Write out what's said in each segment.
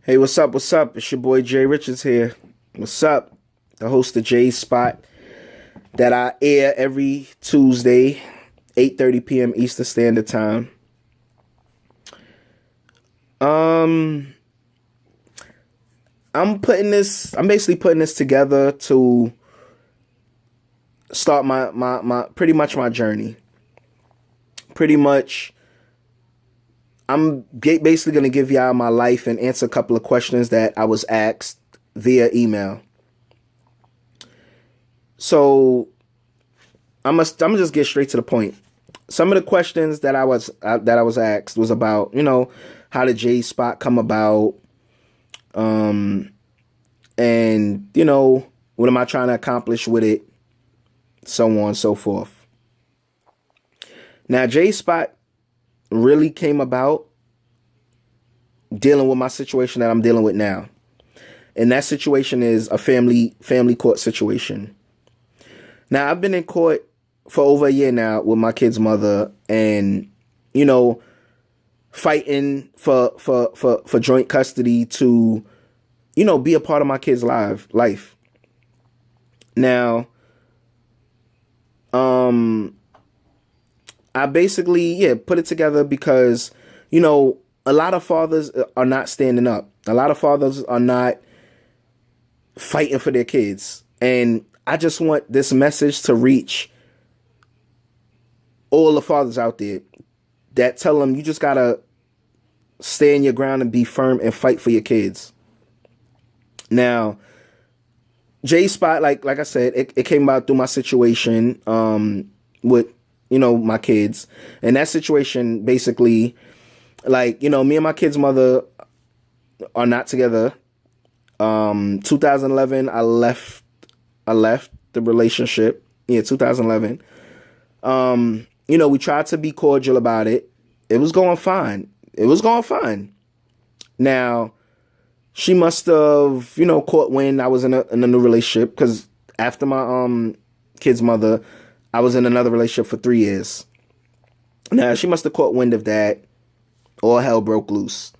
Hey, what's up? What's up? It's your boy Jay Richards here. What's up? The host of Jay's Spot that I air every Tuesday, 8:30 p.m. Eastern Standard Time. Um, I'm basically putting this together to start my pretty much my journey. Pretty much basically going to give y'all my life and answer a couple of questions that I was asked via email. So I'm gonna just get straight to the point. Some of the questions that I was asked was about, how did J Spot come about, and what am I trying to accomplish with it, so on and so forth. Now, J Spot really came about dealing with my situation that I'm dealing with now. And that situation is a family court situation. Now, I've been in court for over a year now with my kid's mother and, fighting for joint custody to, be a part of my kid's life. Now, I basically, put it together because, a lot of fathers are not standing up. A lot of fathers are not fighting for their kids. And I just want this message to reach all the fathers out there that tell them you just got to stand your ground and be firm and fight for your kids. Now, J Spot, like I said, it came about through my situation with my kids. And that situation basically, me and my kid's mother are not together. 2011, I left the relationship. Yeah, 2011. We tried to be cordial about it. It was going fine. Now, she must have, caught wind I was in a new relationship, because after my kid's mother, I was in another relationship for 3 years. Now, she must have caught wind of that. All hell broke loose.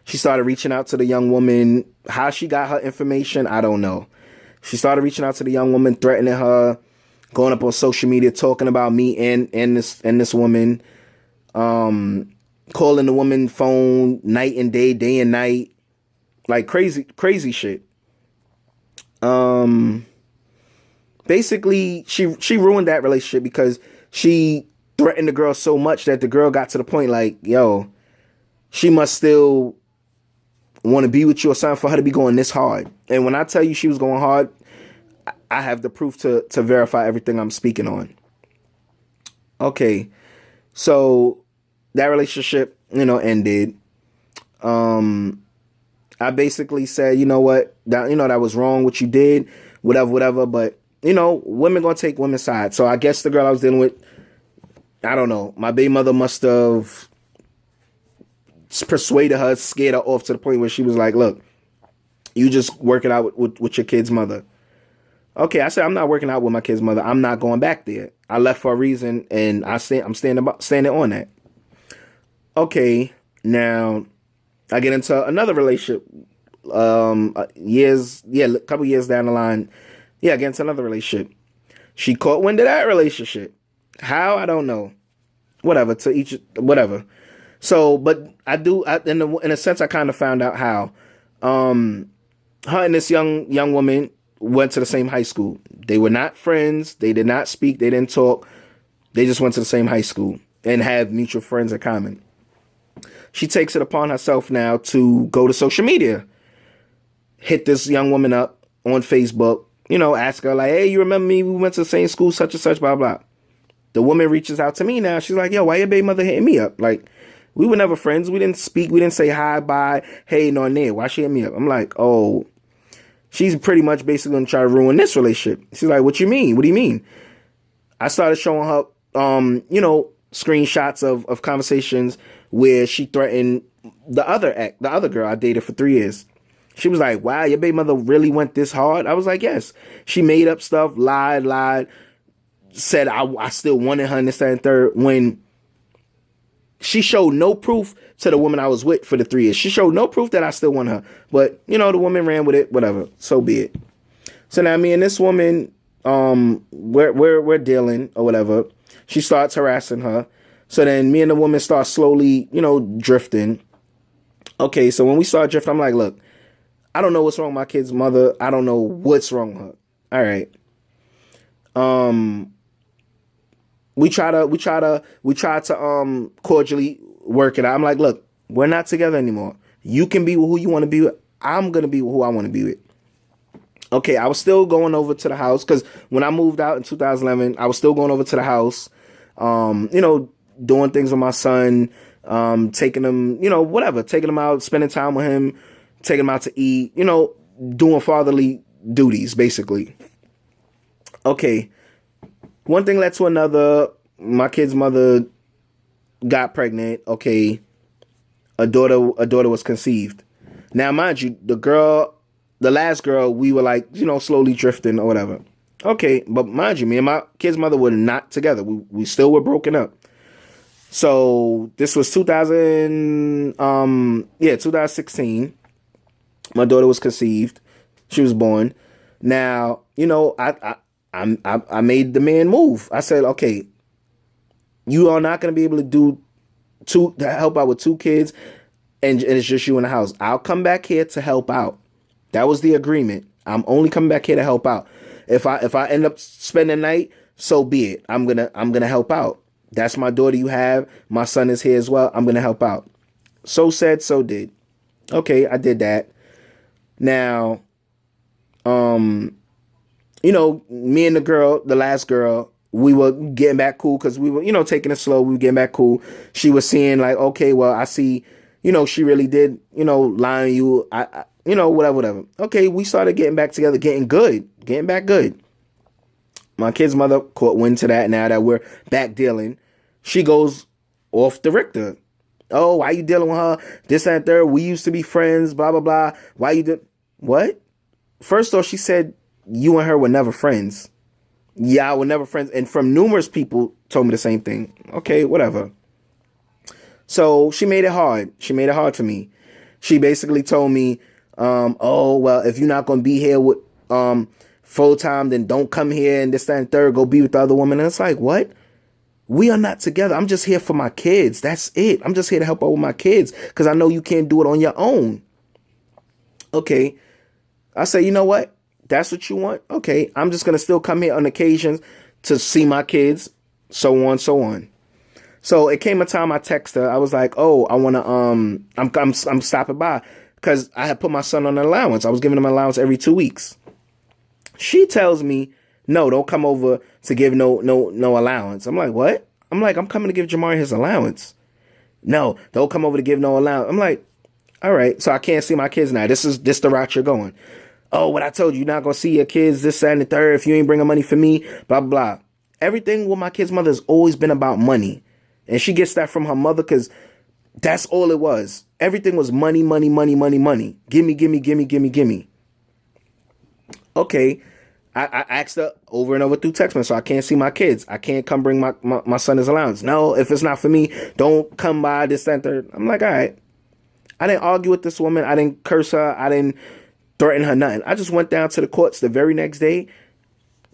She started reaching out to the young woman. How she got her information, I don't know. She started reaching out to the young woman, threatening her, going up on social media, talking about me and this woman, calling the woman phone night and day and night, like crazy shit. Basically, she ruined that relationship because she threatened the girl so much that the girl got to the point like, yo, she must still want to be with you or something for her to be going this hard. And when I tell you she was going hard, I have the proof to verify everything I'm speaking on. Okay, so that relationship, ended. I basically said, you know what, that was wrong what you did, whatever. But women gonna take women's side. So I guess the girl I was dealing with, I don't know, my baby mother must have persuaded her, scared her off to the point where she was like, look, you just work it out with your kid's mother. Okay, I said, I'm not working out with my kid's mother. I'm not going back there. I left for a reason, and I'm standing on that. Okay, now I get into another relationship. A couple years down the line, I get into another relationship. She caught wind of that relationship. How? I don't know. Whatever. So, but in a sense, I kind of found out how. Her and this young woman went to the same high school. They were not friends. They did not speak. They didn't talk. They just went to the same high school and have mutual friends in common. She takes it upon herself now to go to social media, hit this young woman up on Facebook, ask her like, hey, you remember me? We went to the same school, such and such, blah, blah. The woman reaches out to me now. She's like, yo, why your baby mother hitting me up? Like, we were never friends. We didn't speak. We didn't say hi, bye, hey, nor nay. Why she hit me up? I'm like, oh, she's pretty much basically going to try to ruin this relationship. She's like, what you mean? What do you mean? I started showing her, screenshots of conversations where she threatened the other girl I dated for 3 years. She was like, wow, your baby mother really went this hard? I was like, yes. She made up stuff, lied, said I still wanted her in this, that, and third, when she showed no proof to the woman I was with for the 3 years. She showed no proof that I still want her. But, the woman ran with it, whatever. So be it. So now me and this woman, we're dealing or whatever. She starts harassing her. So then me and the woman start slowly, drifting. Okay, so when we start drifting, I'm like, look, I don't know what's wrong with my kid's mother. I don't know what's wrong with her. All right. We try to cordially work it out. I'm like, look, we're not together anymore. You can be who you want to be with. I'm going to be who I want to be with. Okay, I was still going over to the house because when I moved out in 2011, I was still going over to the house, doing things with my son, taking him, whatever, taking him out, spending time with him, taking him out to eat, doing fatherly duties, basically. Okay, one thing led to another. My kid's mother got pregnant. Okay, a daughter was conceived. Now, mind you, the last girl, we were like, slowly drifting or whatever. Okay, but mind you, me and my kid's mother were not together. We still were broken up. So this was 2016. My daughter was conceived. She was born. Now, I made the man move. I said, okay, you are not going to be able to help out with 2 kids, and it's just you in the house. I'll come back here to help out. That was the agreement. I'm only coming back here to help out. If I end up spending the night, so be it. I'm gonna help out. That's my daughter you have. My son is here as well. I'm gonna help out. So said, so did. Okay, I did that. Now, me and the last girl, we were getting back cool because we were, taking it slow. We were getting back cool. She was seeing like, okay, well, I see, she really did, lie on you. I whatever. Okay, we started getting back together, getting back good. My kid's mother caught wind to that. Now that we're back dealing, she goes off the Richter. Oh, why you dealing with her? This and third. We used to be friends. Blah blah blah. Why you did what? First off, she said you and her were never friends. Yeah, we're never friends. And from numerous people told me the same thing. Okay, whatever. So she made it hard. She made it hard for me. She basically told me, oh, well, if you're not going to be here with full time, then don't come here and this, that, and third. Go be with the other woman. And it's like, what? We are not together. I'm just here for my kids. That's it. I'm just here to help out with my kids because I know you can't do it on your own. Okay. I say, you know what? That's what you want? Okay. I'm just going to still come here on occasions to see my kids, so on, so on. So it came a time I text her. I was like, oh, I want to, I'm stopping by because I had put my son on an allowance. I was giving him an allowance every 2 weeks. She tells me, no, don't come over to give no allowance. I'm like, what? I'm like, I'm coming to give Jamari his allowance. No, don't come over to give no allowance. I'm like, all right. So I can't see my kids now. This the route you're going. Oh, what I told you, you're not going to see your kids this, that, and the third. If you ain't bringing money for me, blah, blah, blah. Everything with my kid's mother has always been about money. And she gets that from her mother because that's all it was. Everything was money, money, money, money, money. Gimme, gimme, gimme, gimme, gimme. Okay. I asked her over and over through text message, so I can't see my kids. I can't come bring my son his allowance. No, if it's not for me, don't come by this, that, and third. I'm like, all right. I didn't argue with this woman. I didn't curse her. I didn't threaten her, nothing. I just went down to the courts the very next day,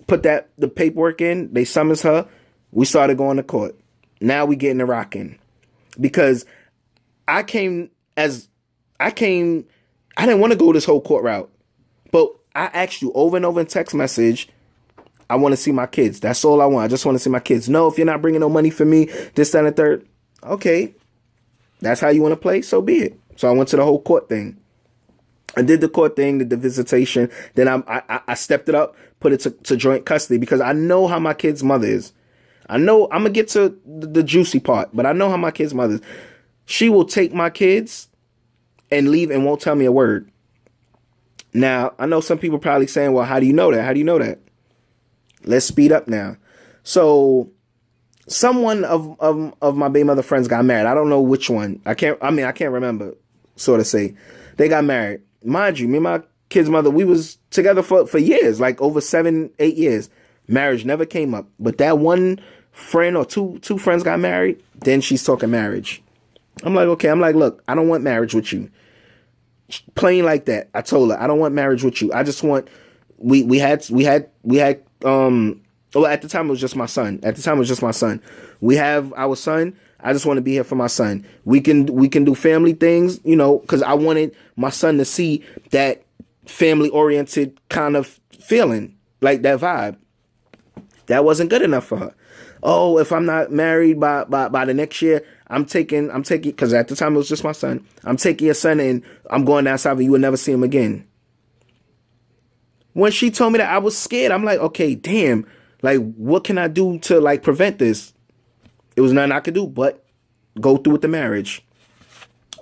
put the paperwork in. They summons her. We started going to court. Now we getting to rocking. Because I didn't want to go this whole court route. But I asked you over and over in text message, I want to see my kids. That's all I want. I just want to see my kids. No, if you're not bringing no money for me, this, that, and the third. Okay. That's how you want to play? So be it. So I went to the whole court thing. I did the court thing, did the visitation. Then I stepped it up, put it to joint custody because I know how my kid's mother is. I know I'm going to get to the juicy part, but I know how my kid's mother is. She will take my kids and leave and won't tell me a word. Now, I know some people probably saying, well, how do you know that? How do you know that? Let's speed up now. So someone of my baby mother friends got married. I don't know which one. I can't remember, sort of say. They got married. Mind you, me and my kid's mother, we was together for years, like over 7-8 years. Marriage never came up. But that one friend or two friends got married, then she's talking marriage. I'm like, okay. I'm like, look, I don't want marriage with you. Plain like that. I told her I don't want marriage with you. I just want we had well, at the time it was just my son. We have our son. I just want to be here for my son. We can do family things, because I wanted my son to see that family oriented kind of feeling, like that vibe. That wasn't good enough for her. Oh, if I'm not married by the next year, I'm taking because at the time it was just my son. I'm taking your son and I'm going down south and you will never see him again. When she told me that, I was scared. I'm like, okay, damn. Like, what can I do to like prevent this? It was nothing I could do but go through with the marriage.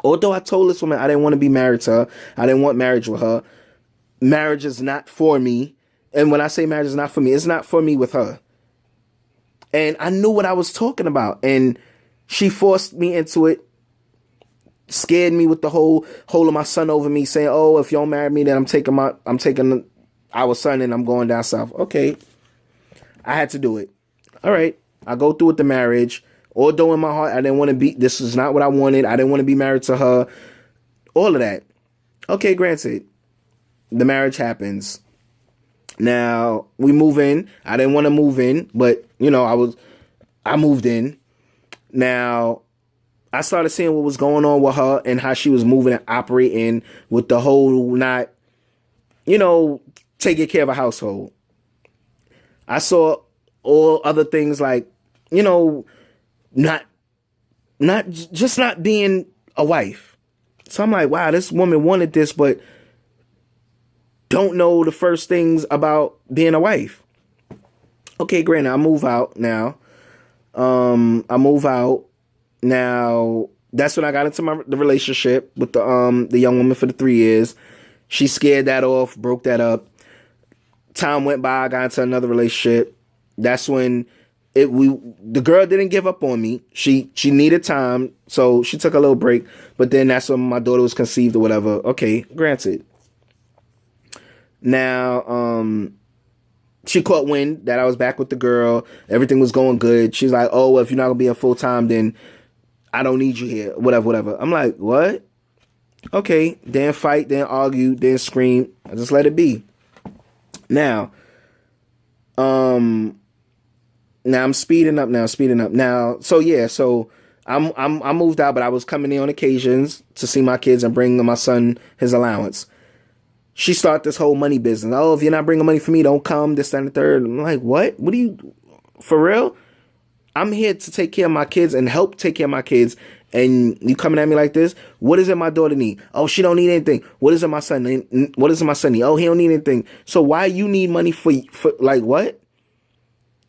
Although I told this woman I didn't want to be married to her, I didn't want marriage with her. Marriage is not for me. And when I say marriage is not for me, it's not for me with her. And I knew what I was talking about. And she forced me into it, scared me with the whole holding my son over me, saying, oh, if you don't marry me, then I'm taking our son and I'm going down south. Okay. I had to do it. All right. I go through with the marriage. Although in my heart, I didn't want to be, this is not what I wanted. I didn't want to be married to her. All of that. Okay, granted. The marriage happens. Now, we move in. I didn't want to move in, but, I moved in. Now, I started seeing what was going on with her and how she was moving and operating with the whole not, taking care of a household. I saw all other things like, not being a wife. So I'm like, wow, this woman wanted this, but don't know the first things about being a wife. Okay, granted, I move out now. Now. That's when I got into the relationship with the young woman for the 3 years. She scared that off, broke that up. Time went by, I got into another relationship. That's when the girl didn't give up on me. She needed time, so she took a little break. But then that's when my daughter was conceived or whatever. Okay, granted. Now, she caught wind that I was back with the girl. Everything was going good. She's like, oh, well, if you're not gonna be a full time, then I don't need you here. Whatever. I'm like, what? Okay. Then fight, then argue, then scream. I just let it be. Now I'm speeding up now. So I moved out, but I was coming in on occasions to see my kids and bring my son his allowance. She started this whole money business. Oh, if you're not bringing money for me, don't come, this, that, and the third. I'm like, what? What are you, for real? I'm here to take care of my kids and help take care of my kids. And you coming at me like this? What is it my daughter need? Oh, she don't need anything. What is it my son need? Oh, he don't need anything. So why you need money for like what?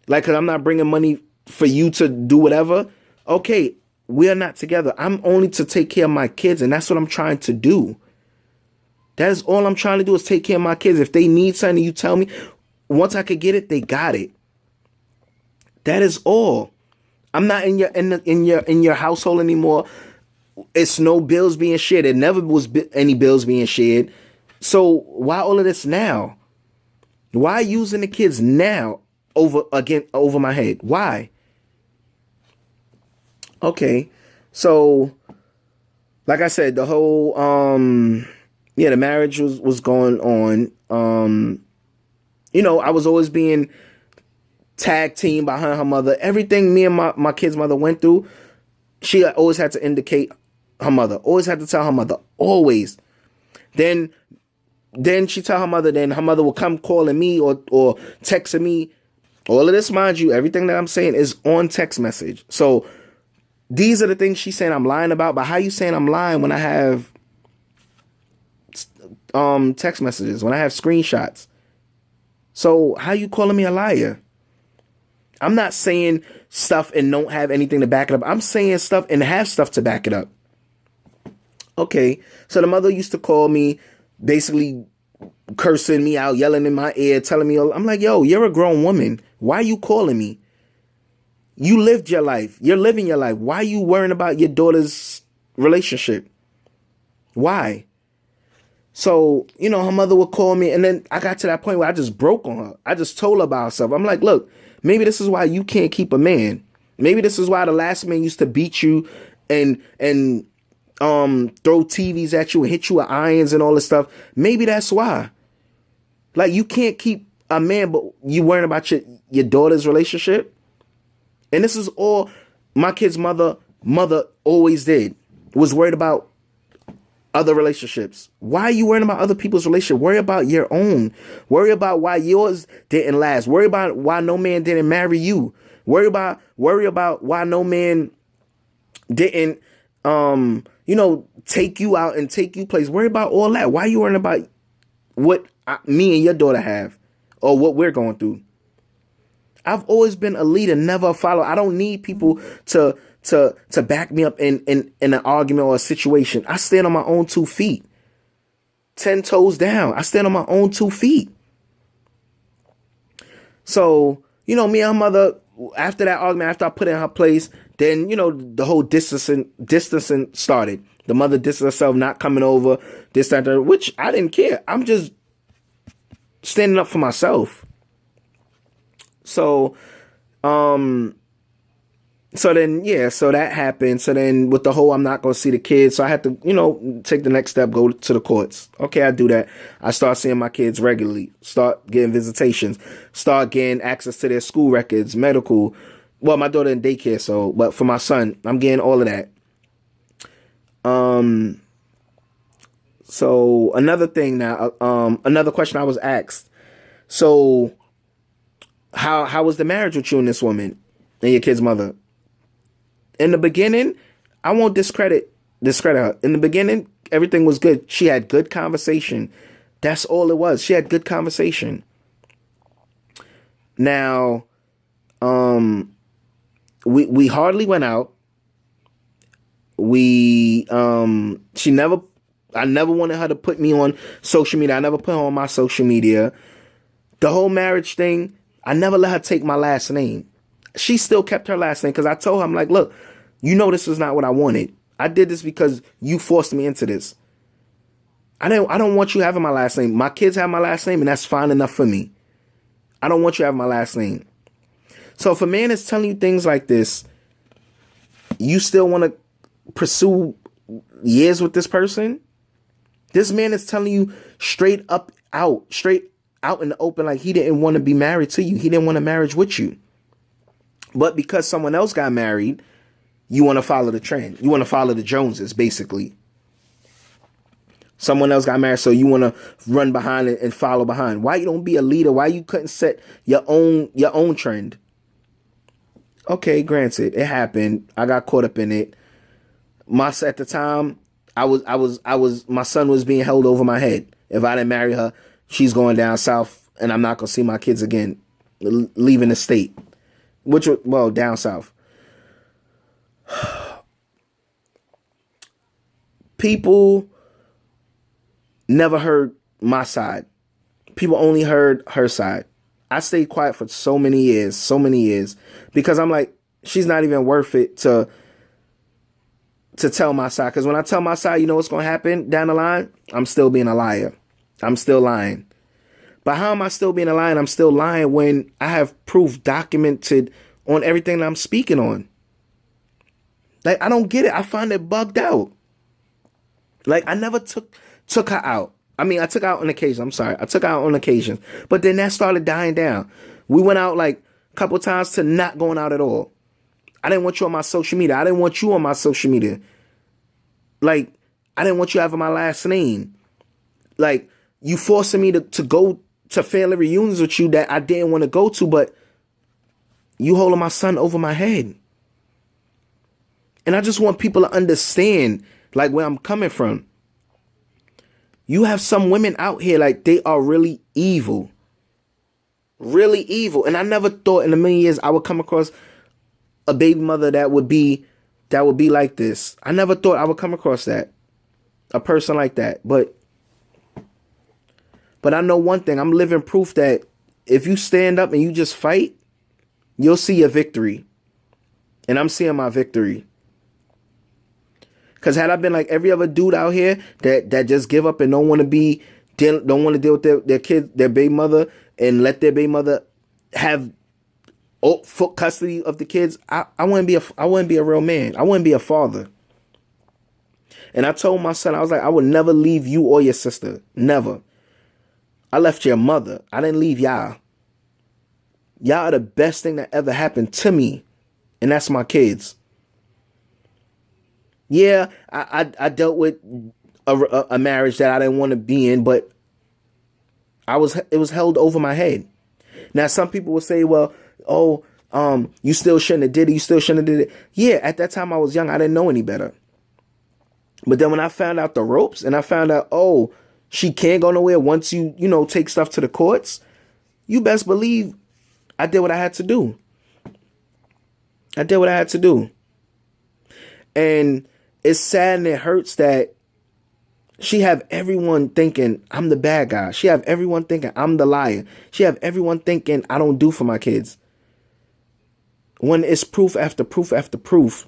Like, cause I'm not bringing money for you to do whatever. Okay, we are not together. I'm only to take care of my kids, and that's what I'm trying to do. That is all I'm trying to do is take care of my kids. If they need something, you tell me. Once I could get it, they got it. That is all. I'm not in your household anymore. It's no bills being shared. It never was any bills being shared. So why all of this now? Why using the kids now over my head? Why? Okay. So like I said, the whole the marriage was going on. I was always being tag team by her and her mother. Everything me and my kid's mother went through, she always had to indicate her mother. Always had to tell her mother. Always. Then she tell her mother. Then her mother will come calling me or texting me. All of this, mind you, everything that I'm saying is on text message. So these are the things she's saying I'm lying about. But how you saying I'm lying when I have text messages, when I have screenshots? So how you calling me a liar? I'm not saying stuff and don't have anything to back it up. I'm saying stuff and have stuff to back it up. Okay, so the mother used to call me, basically cursing me out, yelling in my ear, telling me, I'm like, yo, you're a grown woman. Why are you calling me? You lived your life. You're living your life. Why are you worrying about your daughter's relationship? Why? So, her mother would call me, and then I got to that point where I just broke on her. I just told her about herself. I'm like, look, Maybe this is why you can't keep a man. Maybe this is why the last man used to beat you and throw TVs at you and hit you with irons and all this stuff. Maybe that's why. Like, you can't keep a man, but you worrying about your daughter's relationship. And this is all my kid's mother always did, was worried about other relationships. Why are you worrying about other people's relationship? Worry about your own. Worry about why yours didn't last. Worry about why no man didn't marry you. Worry about why no man didn't take you out and take you place. Worry about all that. Why are you worrying about what me and your daughter have or what we're going through? I've always been a leader, never a follower. I don't need people to back me up in an argument or a situation. I stand on my own 2 feet. 10 toes down. I stand on my own 2 feet. So, me and her mother, after that argument, after I put her in her place, then, the whole distancing started. The mother distanced herself, not coming over, this, that, that, which I didn't care. I'm just standing up for myself. So that happened. So then with the whole, I'm not going to see the kids. So I had to, take the next step, go to the courts. Okay, I do that. I start seeing my kids regularly, start getting visitations, start getting access to their school records, medical. Well, my daughter in daycare. But for my son, I'm getting all of that. So another thing now, another question I was asked. So how was the marriage with you and this woman and your kid's mother? In the beginning, I won't discredit her. In the beginning, everything was good. She had good conversation. That's all it was. She had good conversation. Now, we hardly went out. I never wanted her to put me on social media. I never put her on my social media. The whole marriage thing, I never let her take my last name. She still kept her last name because I told her, I'm like, look, this is not what I wanted. I did this because you forced me into this. I don't want you having my last name. My kids have my last name, and that's fine enough for me. I don't want you having my last name. So if a man is telling you things like this, you still want to pursue years with this person? This man is telling you straight out in the open, like he didn't want to be married to you. He didn't want a marriage with you. But because someone else got married, you want to follow the trend. You want to follow the Joneses, basically. Someone else got married, so you want to run behind it and follow behind. Why you don't be a leader? Why you couldn't set your own trend? Okay, granted, it happened. I got caught up in it. At the time, my son was being held over my head. If I didn't marry her, she's going down south, and I'm not gonna see my kids again, leaving the state. Down south. People never heard my side. People only heard her side. I stayed quiet for so many years, because I'm like, she's not even worth it to tell my side. Because when I tell my side, you know what's going to happen down the line? I'm still being a liar. I'm still lying. But how am I still being a liar? I'm still lying when I have proof documented on everything that I'm speaking on. Like, I don't get it. I find it bugged out. Like, I never took her out. I mean, I took her out on occasion. I'm sorry. I took her out on occasions. But then that started dying down. We went out like a couple times to not going out at all. I didn't want you on my social media. I didn't want you on my social media. Like, I didn't want you having my last name. Like, you forcing me to go to family reunions with you that I didn't want to go to, but you holding my son over my head. And I just want people to understand, like, where I'm coming from. You have some women out here, like, they are really evil. Really evil. And I never thought in a million years I would come across a baby mother that would be like this. I never thought I would come across that. A person like that. But I know one thing. I'm living proof that if you stand up and you just fight, you'll see your victory. And I'm seeing my victory. Because had I been like every other dude out here that just give up and don't want to deal with their kid, their baby mother, and let their baby mother have full custody of the kids, I wouldn't be a real man. I wouldn't be a father. And I told my son, I was like, I would never leave you or your sister. Never. I left your mother. I didn't leave y'all. Y'all are the best thing that ever happened to me. And that's my kids. Yeah, I dealt with a marriage that I didn't want to be in, but it was held over my head. Now, some people will say, well, you still shouldn't have did it. You still shouldn't have did it. Yeah, at that time I was young. I didn't know any better. But then when I found out the ropes and I found out, she can't go nowhere once you take stuff to the courts, you best believe I did what I had to do. I did what I had to do. And it's sad and it hurts that she have everyone thinking I'm the bad guy. She have everyone thinking I'm the liar. She have everyone thinking I don't do for my kids. When it's proof after proof after proof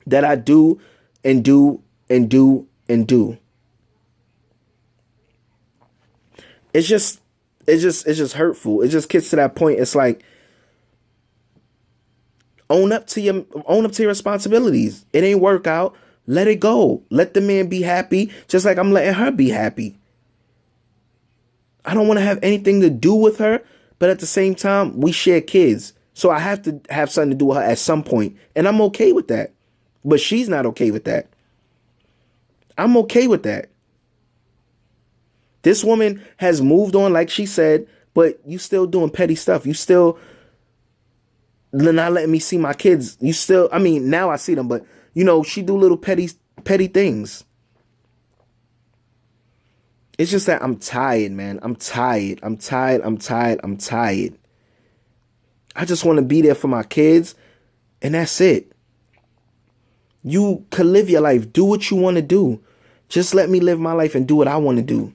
that I do and do and do and do. It's just hurtful. It just gets to that point. It's like, own up to your responsibilities. It ain't work out. Let it go. Let the man be happy, just like I'm letting her be happy. I don't want to have anything to do with her, but at the same time, we share kids. So I have to have something to do with her at some point. And I'm okay with that. But she's not okay with that. I'm okay with that. This woman has moved on, like she said, but you still doing petty stuff. You still not letting me see my kids. You still, now I see them, but she do little petty things. It's just that I'm tired, man. I'm tired. I just want to be there for my kids, and that's it. You can live your life. Do what you want to do. Just let me live my life and do what I want to do.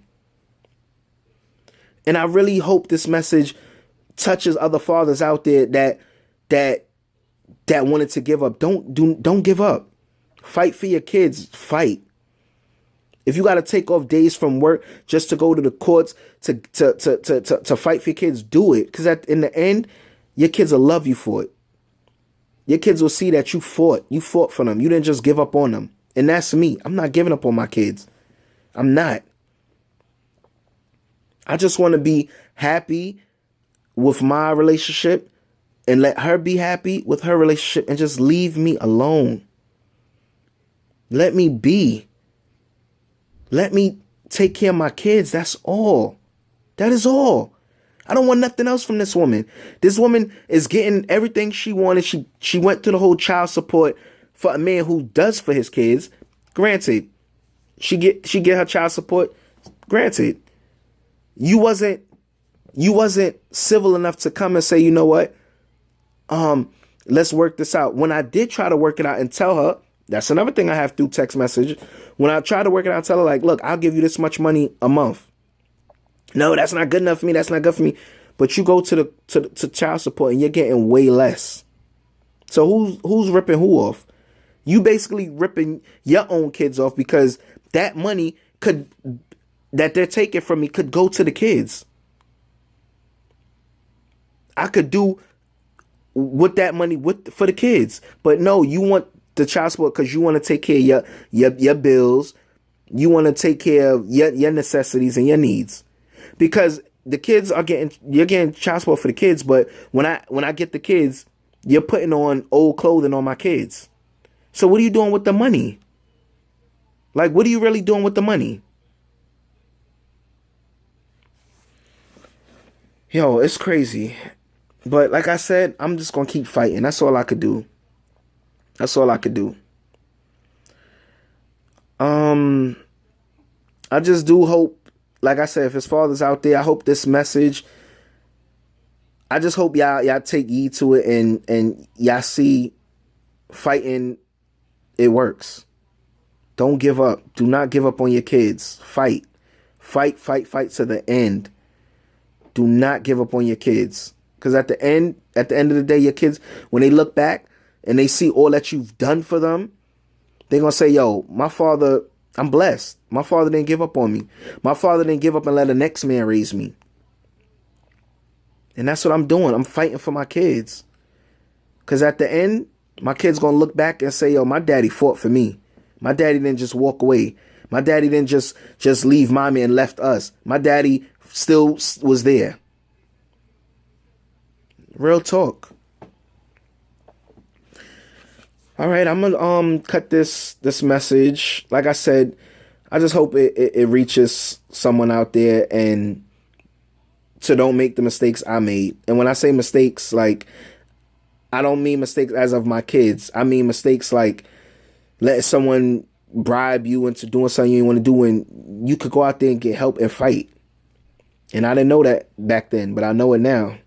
And I really hope this message touches other fathers out there that wanted to give up. Don't give up. Fight for your kids. Fight. If you got to take off days from work just to go to the courts to fight for your kids, do it. Because in the end, your kids will love you for it. Your kids will see that you fought. You fought for them. You didn't just give up on them. And that's me. I'm not giving up on my kids. I'm not. I just want to be happy with my relationship and let her be happy with her relationship and just leave me alone. Let me be. Let me take care of my kids. That's all. That is all. I don't want nothing else from this woman. This woman is getting everything she wanted. She went through the whole child support for a man who does for his kids. Granted, she get her child support. Granted, you wasn't civil enough to come and say, you know what? Let's work this out. When I did try to work it out and tell her, that's another thing I have through text message. When I try to work it out and tell her, like, look, I'll give you this much money a month. No, that's not good enough for me. That's not good for me. But you go to child support and you're getting way less. So who's ripping who off? You basically ripping your own kids off because that money that they're taking from me could go to the kids. I could do with that money for the kids. But no, you want the child support because you want to take care of your bills. You want to take care of your necessities and your needs. Because the kids you're getting child support for the kids, but when I get the kids, you're putting on old clothing on my kids. So what are you doing with the money? Like, what are you really doing with the money? Yo, it's crazy. But like I said, I'm just going to keep fighting. That's all I could do. That's all I could do. I just do hope, like I said, if his father's out there, I hope this message, I just hope y'all take heed to it and y'all see fighting, it works. Don't give up. Do not give up on your kids. Fight. Fight to the end. Do not give up on your kids. Because at the end of the day, your kids, when they look back and they see all that you've done for them, they're going to say, yo, my father, I'm blessed. My father didn't give up on me. My father didn't give up and let the next man raise me. And that's what I'm doing. I'm fighting for my kids. Because at the end, my kids going to look back and say, yo, my daddy fought for me. My daddy didn't just walk away. My daddy didn't just leave mommy and left us. My daddy still was there. Real talk. All right, I'm gonna cut this message. Like I said, I just hope it reaches someone out there and to don't make the mistakes I made. And when I say mistakes, like, I don't mean mistakes as of my kids. I mean mistakes like letting someone bribe you into doing something you want to do, and you could go out there and get help and fight. And I didn't know that back then, but I know it now.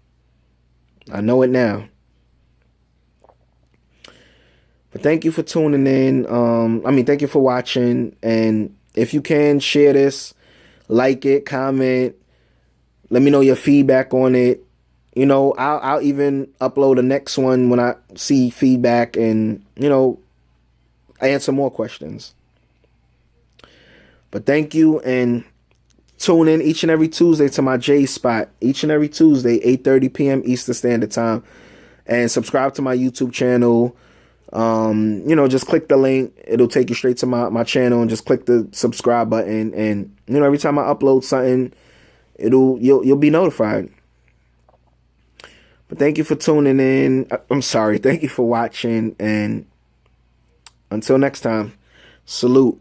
I know it now. But thank you for tuning in. Thank you for watching. And if you can, share this, like it, comment, let me know your feedback on it. You know, I'll even upload the next one when I see feedback and, you know, answer more questions. But thank you, and tune in each and every Tuesday to my J Spot. Each and every Tuesday, 8:30 p.m. Eastern Standard Time. And subscribe to my YouTube channel. You know, just click the link. It'll take you straight to my channel, and just click the subscribe button. And, you know, every time I upload something, you'll be notified. But thank you for tuning in. Thank you for watching. And until next time, salute.